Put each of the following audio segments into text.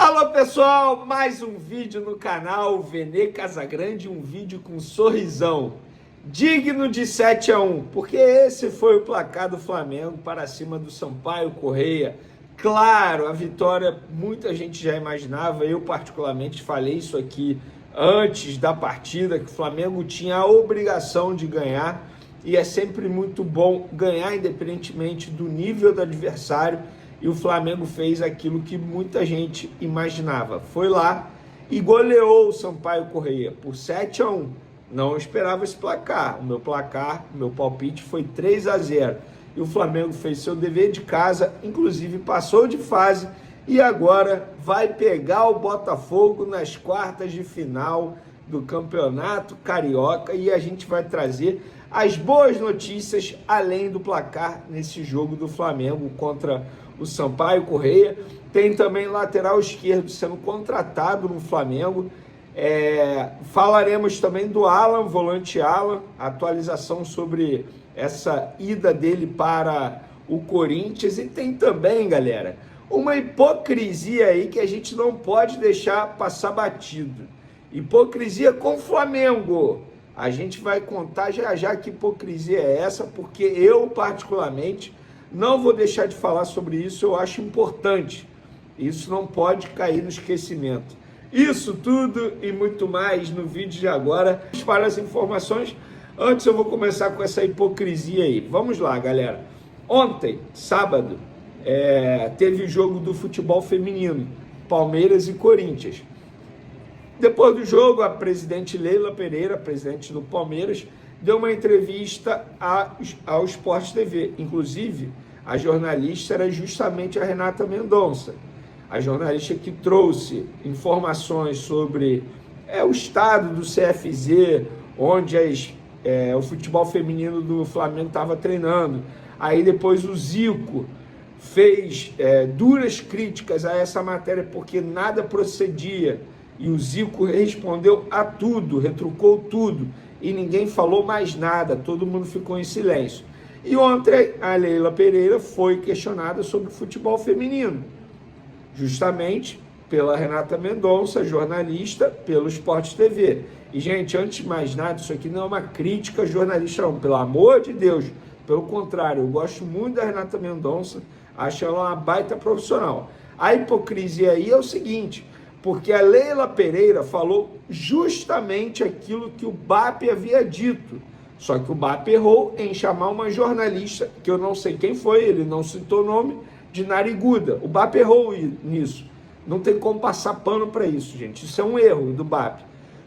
Alô pessoal, mais um vídeo no canal Vene Casagrande, um vídeo com sorrisão, digno de 7-1, porque esse foi o placar do Flamengo para cima do Sampaio Corrêa. Claro, a vitória muita gente já imaginava, eu particularmente falei isso aqui antes da partida, que o Flamengo tinha a obrigação de ganhar, e é sempre muito bom ganhar independentemente do nível do adversário. E o Flamengo fez aquilo que muita gente imaginava. Foi lá e goleou o Sampaio Corrêa por 7-1. Não esperava esse placar. O meu palpite foi 3-0. E o Flamengo fez seu dever de casa, inclusive passou de fase e agora vai pegar o Botafogo nas quartas de final do Campeonato Carioca. E a gente vai trazer as boas notícias além do placar nesse jogo do Flamengo contra o Sampaio Corrêa. Tem também lateral esquerdo sendo contratado no Flamengo. Falaremos também do Alan, volante Alan, atualização sobre essa ida dele para o Corinthians. E tem também, galera, uma hipocrisia aí que a gente não pode deixar passar batido. Hipocrisia com o Flamengo. A gente vai contar já que hipocrisia é essa, porque eu, particularmente, não vou deixar de falar sobre isso, eu acho importante. Isso não pode cair no esquecimento. Isso tudo e muito mais no vídeo de agora. Para as informações, antes eu vou começar com essa hipocrisia aí. Vamos lá, galera. Ontem, sábado, teve o jogo do futebol feminino, Palmeiras e Corinthians. Depois do jogo, a presidente Leila Pereira, presidente do Palmeiras, deu uma entrevista ao Sport TV. Inclusive, a jornalista era justamente a Renata Mendonça, a jornalista que trouxe informações sobre o estado do CFZ, onde o futebol feminino do Flamengo estava treinando. Aí depois o Zico fez duras críticas a essa matéria porque nada procedia. E o Zico respondeu a tudo, retrucou tudo. E ninguém falou mais nada, todo mundo ficou em silêncio. E ontem a Leila Pereira foi questionada sobre futebol feminino, justamente pela Renata Mendonça, jornalista, pelo Sport TV. E, gente, antes de mais nada, isso aqui não é uma crítica jornalista, não, pelo amor de Deus. Pelo contrário, eu gosto muito da Renata Mendonça, acho ela uma baita profissional. A hipocrisia aí é o seguinte, porque a Leila Pereira falou justamente aquilo que o BAP havia dito. Só que o BAP errou em chamar uma jornalista, que eu não sei quem foi, ele não citou o nome, de nariguda. O BAP errou nisso. Não tem como passar pano para isso, gente. Isso é um erro do BAP.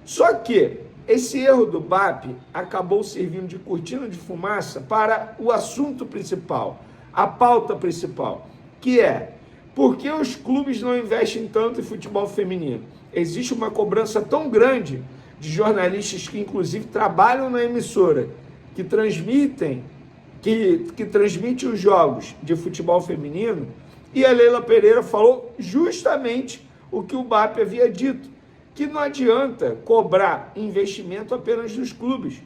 Só que esse erro do BAP acabou servindo de cortina de fumaça para o assunto principal, a pauta principal, que é: por que os clubes não investem tanto em futebol feminino? Existe uma cobrança tão grande de jornalistas que, inclusive, trabalham na emissora, que transmitem os jogos de futebol feminino, e a Leila Pereira falou justamente o que o BAP havia dito, que não adianta cobrar investimento apenas dos clubes,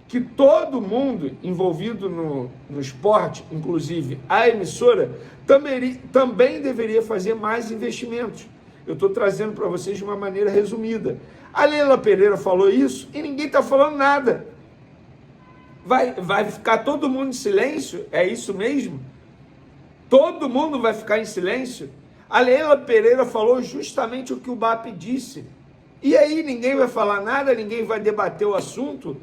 que todo mundo envolvido no esporte, inclusive a emissora, também deveria fazer mais investimentos. Eu estou trazendo para vocês de uma maneira resumida. A Leila Pereira falou isso e ninguém está falando nada. Vai ficar todo mundo em silêncio? É isso mesmo? Todo mundo vai ficar em silêncio? A Leila Pereira falou justamente o que o BAP disse. E aí ninguém vai falar nada, ninguém vai debater o assunto?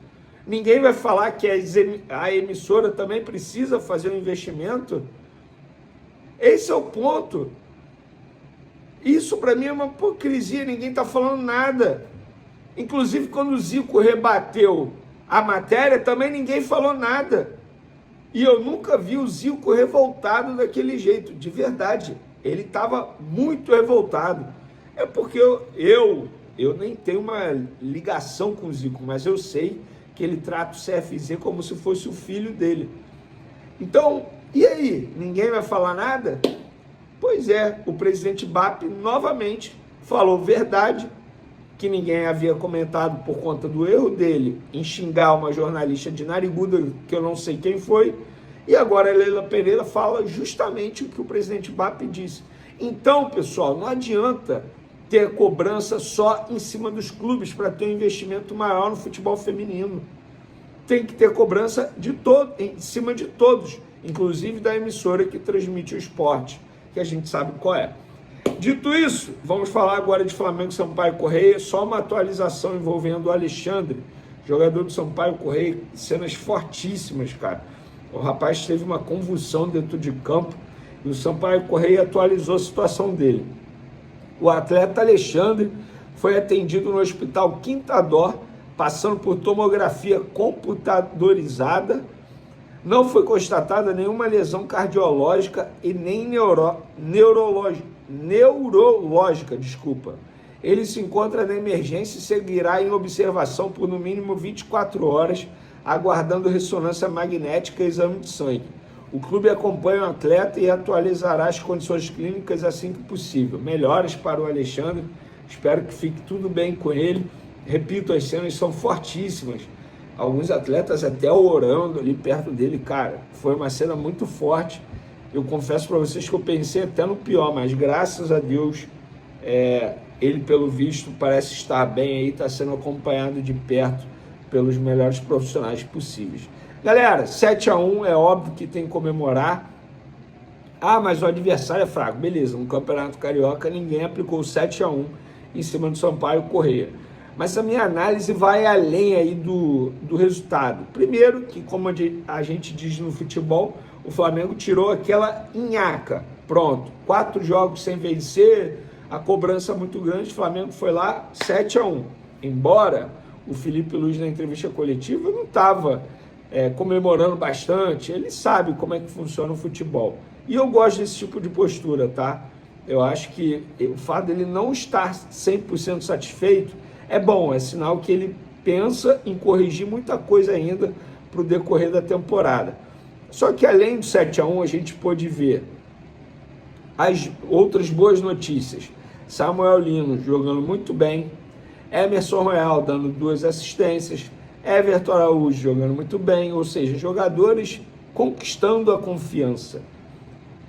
Ninguém vai falar que a emissora também precisa fazer um investimento? Esse é o ponto. Isso para mim é uma hipocrisia, ninguém está falando nada. Inclusive quando o Zico rebateu a matéria, também ninguém falou nada. E eu nunca vi o Zico revoltado daquele jeito, de verdade. Ele estava muito revoltado. É porque eu nem tenho uma ligação com o Zico, mas eu sei que ele trata o CFZ como se fosse o filho dele. Então, e aí? Ninguém vai falar nada? Pois é, o presidente BAP novamente falou verdade, que ninguém havia comentado por conta do erro dele em xingar uma jornalista de nariguda, que eu não sei quem foi, e agora a Leila Pereira fala justamente o que o presidente BAP disse. Então, pessoal, não adianta ter cobrança só em cima dos clubes para ter um investimento maior no futebol feminino. Tem que ter cobrança em cima de todos, inclusive da emissora que transmite o esporte, que a gente sabe qual é. Dito isso, vamos falar agora de Flamengo, Sampaio Corrêa, só uma atualização envolvendo o Alexandre, jogador do Sampaio Corrêa, cenas fortíssimas, cara. O rapaz teve uma convulsão dentro de campo e o Sampaio Corrêa atualizou a situação dele. O atleta Alexandre foi atendido no Hospital Quinta Dó, passando por tomografia computadorizada. Não foi constatada nenhuma lesão cardiológica e nem neurológica. Ele se encontra na emergência e seguirá em observação por no mínimo 24 horas, aguardando ressonância magnética e exame de sangue. O clube acompanha o atleta e atualizará as condições clínicas assim que possível. Melhoras para o Alexandre, espero que fique tudo bem com ele. Repito, as cenas são fortíssimas. Alguns atletas até orando ali perto dele, cara. Foi uma cena muito forte. Eu confesso para vocês que eu pensei até no pior, mas graças a Deus, ele, pelo visto, parece estar bem aí, está sendo acompanhado de perto pelos melhores profissionais possíveis. Galera, 7-1, é óbvio que tem que comemorar. Ah, mas o adversário é fraco. Beleza, no Campeonato Carioca ninguém aplicou 7-1 em cima do Sampaio Corrêa. Mas a minha análise vai além aí do resultado. Primeiro, que como a gente diz no futebol, o Flamengo tirou aquela nhaca. Pronto, 4 jogos sem vencer, a cobrança muito grande, o Flamengo foi lá 7-1. Embora o Felipe Luiz na entrevista coletiva não estava comemorando bastante, ele sabe como é que funciona o futebol. E eu gosto desse tipo de postura, tá? Eu acho que o fato dele não estar 100% satisfeito é bom, é sinal que ele pensa em corrigir muita coisa ainda para o decorrer da temporada. Só que além do 7-1, a gente pôde ver as outras boas notícias. Samuel Lino jogando muito bem, Emerson Royal dando 2 assistências, Everton Araújo jogando muito bem, ou seja, jogadores conquistando a confiança,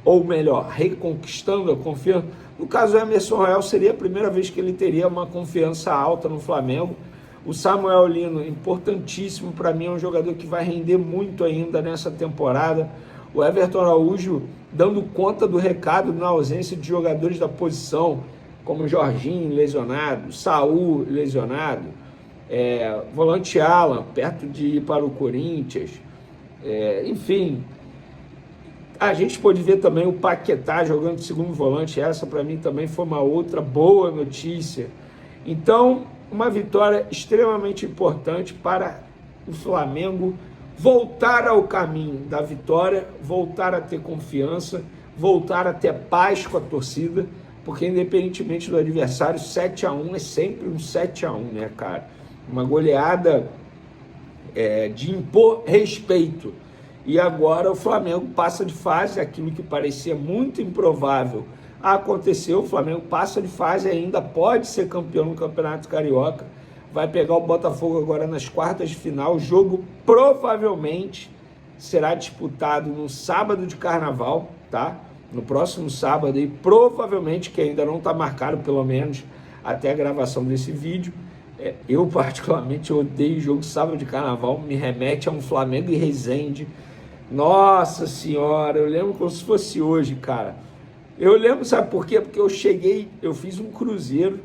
ou melhor, reconquistando a confiança. No caso, o Emerson Royal seria a primeira vez que ele teria uma confiança alta no Flamengo. O Samuel Lino, importantíssimo para mim, é um jogador que vai render muito ainda nessa temporada. O Everton Araújo dando conta do recado na ausência de jogadores da posição, como Jorginho lesionado, Saul lesionado, volante Alan, perto de ir para o Corinthians, enfim. A gente pôde ver também o Paquetá jogando de segundo volante, essa para mim também foi uma outra boa notícia. Então, uma vitória extremamente importante para o Flamengo voltar ao caminho da vitória, voltar a ter confiança, voltar a ter paz com a torcida, porque independentemente do adversário, 7-1 é sempre um 7-1, né, cara? Uma goleada de impor respeito. E agora o Flamengo passa de fase, aquilo que parecia muito improvável aconteceu, o Flamengo passa de fase e ainda pode ser campeão no Campeonato Carioca, vai pegar o Botafogo agora nas quartas de final, o jogo provavelmente será disputado no sábado de Carnaval, tá? No próximo sábado, e provavelmente, que ainda não está marcado, pelo menos até a gravação desse vídeo, eu particularmente odeio o jogo sábado de Carnaval, me remete a um Flamengo e Resende. Nossa senhora, eu lembro como se fosse hoje, cara. Eu lembro, sabe por quê? Porque eu fiz um cruzeiro,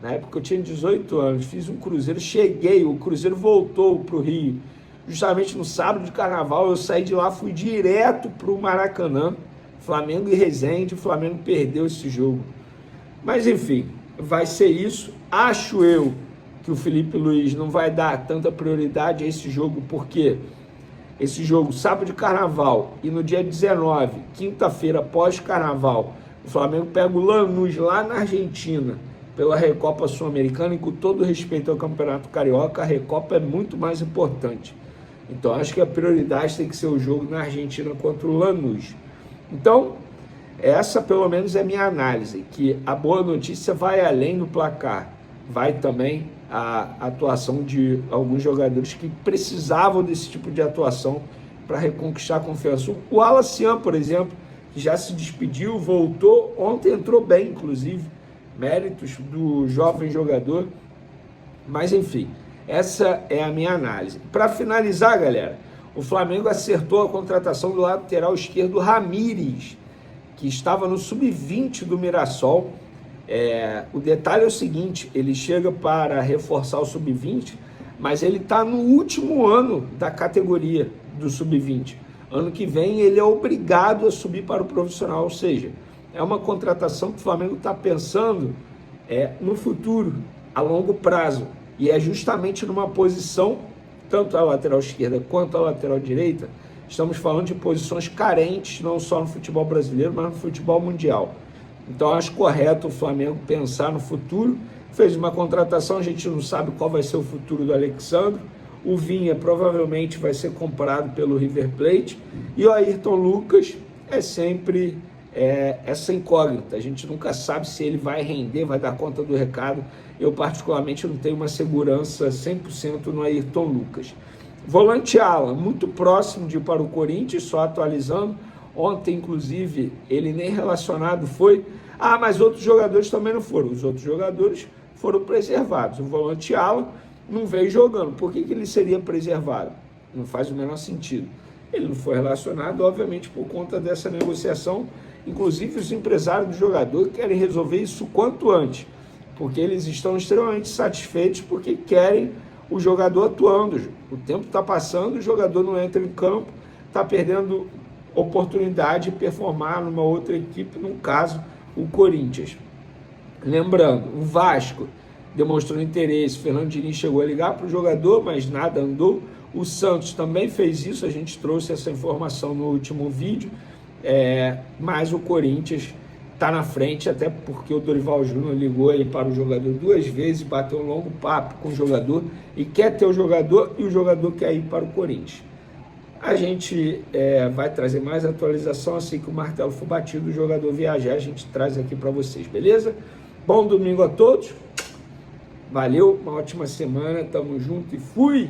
na época eu tinha 18 anos, fiz um cruzeiro, o cruzeiro voltou para o Rio, justamente no sábado de Carnaval, eu saí de lá, fui direto para o Maracanã, Flamengo e Resende, o Flamengo perdeu esse jogo. Mas enfim, vai ser isso. Acho eu que o Felipe Luiz não vai dar tanta prioridade a esse jogo, porque esse jogo, sábado de Carnaval, e no dia 19, quinta-feira, pós-Carnaval, o Flamengo pega o Lanús lá na Argentina, pela Recopa Sul-Americana, e com todo respeito ao Campeonato Carioca, a Recopa é muito mais importante. Então, acho que a prioridade tem que ser o jogo na Argentina contra o Lanús. Então, essa pelo menos é a minha análise, que a boa notícia vai além do placar, vai também a atuação de alguns jogadores que precisavam desse tipo de atuação para reconquistar a confiança. O Alacian, por exemplo, que que já se despediu, voltou, ontem entrou bem, inclusive, méritos do jovem jogador, mas enfim, essa é a minha análise. Para finalizar, galera, o Flamengo acertou a contratação do lateral esquerdo Ramírez, que estava no sub-20 do Mirassol. O detalhe é o seguinte, ele chega para reforçar o sub-20, mas ele está no último ano da categoria do sub-20. Ano que vem ele é obrigado a subir para o profissional, ou seja, é uma contratação que o Flamengo está pensando no futuro, a longo prazo, e é justamente numa posição, tanto a lateral esquerda quanto a lateral direita, estamos falando de posições carentes, não só no futebol brasileiro, mas no futebol mundial. Então acho correto o Flamengo pensar no futuro. Fez uma contratação, a gente não sabe qual vai ser o futuro do Alexandre. O Vinha provavelmente vai ser comprado pelo River Plate. E o Ayrton Lucas é sempre essa incógnita. A gente nunca sabe se ele vai render, vai dar conta do recado. Eu particularmente não tenho uma segurança 100% no Ayrton Lucas. Volante ala, muito próximo de ir para o Corinthians, só atualizando. Ontem, inclusive, ele nem relacionado foi. Mas outros jogadores também não foram. Os outros jogadores foram preservados. O volante ala não veio jogando. Por que ele seria preservado? Não faz o menor sentido. Ele não foi relacionado, obviamente, por conta dessa negociação. Inclusive, os empresários do jogador querem resolver isso quanto antes, porque eles estão extremamente satisfeitos porque querem o jogador atuando. O tempo está passando, o jogador não entra em campo, está perdendo oportunidade de performar numa outra equipe, no caso, o Corinthians. Lembrando, o Vasco demonstrou interesse, Fernando Diniz chegou a ligar para o jogador, mas nada andou. O Santos também fez isso, a gente trouxe essa informação no último vídeo, mas o Corinthians está na frente, até porque o Dorival Júnior ligou aí para o jogador 2 vezes, bateu um longo papo com o jogador e quer ter o jogador, e o jogador quer ir para o Corinthians. A gente vai trazer mais atualização assim que o martelo for batido, o jogador viajar, a gente traz aqui para vocês, beleza? Bom domingo a todos, valeu, uma ótima semana, tamo junto e fui!